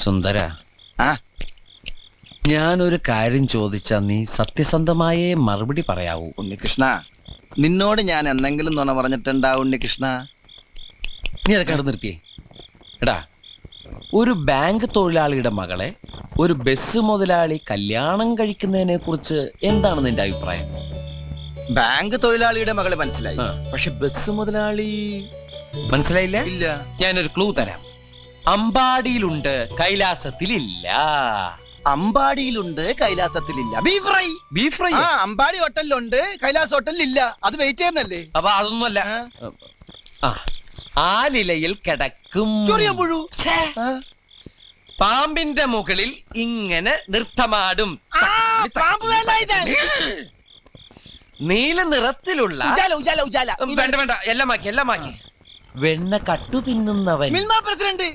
സുന്ദര, ഞാനൊരു കാര്യം ചോദിച്ചാ നീ സത്യസന്ധമായേ മറുപടി പറയാവൂ. ഉണ്ണികൃഷ്ണ, നിന്നോട് ഞാൻ എന്തെങ്കിലും നുണ പറഞ്ഞിട്ടുണ്ടാ ഉണ്ണികൃഷ്ണ? നീ അതൊക്കെ അവിടെ നിർത്തിയേ. എടാ, ഒരു ബാങ്ക് തൊഴിലാളിയുടെ മകളെ ഒരു ബസ് മുതലാളി കല്യാണം കഴിക്കുന്നതിനെ കുറിച്ച് എന്താണ് നിന്റെ അഭിപ്രായം? ബാങ്ക് തൊഴിലാളിയുടെ മകളെ മനസ്സിലായി, പക്ഷെ ബസ് മുതലാളി മനസ്സിലായില്ല? ഇല്ല. ഞാനൊരു ക്ലൂ തരാം. അമ്പാടിയിലുണ്ട്, കൈലാസത്തിലില്ല. അമ്പാടിയിലുണ്ട്, കൈലാസത്തിലില്ല. Beef fry. Beef fry Ambadi ഹോട്ടലിലുണ്ട്, കൈലാസ് ഹോട്ടലിലില്ല. അത് വെയിറ്റ് ചെയ്യുന്നല്ലേ? അപ്പൊ അതൊന്നുമല്ല. ആലിലയിൽ കിടക്കും പുഴു. പാമ്പിന്റെ മുകളിൽ ഇങ്ങനെ നൃത്തമാടും. നീല നിറത്തിലുള്ള വേണ്ട വേണ്ട, എല്ലാം മാക്കി. വെണ്ണ കട്ടു തിന്നുന്നവൻ. പ്രസിഡന്റ്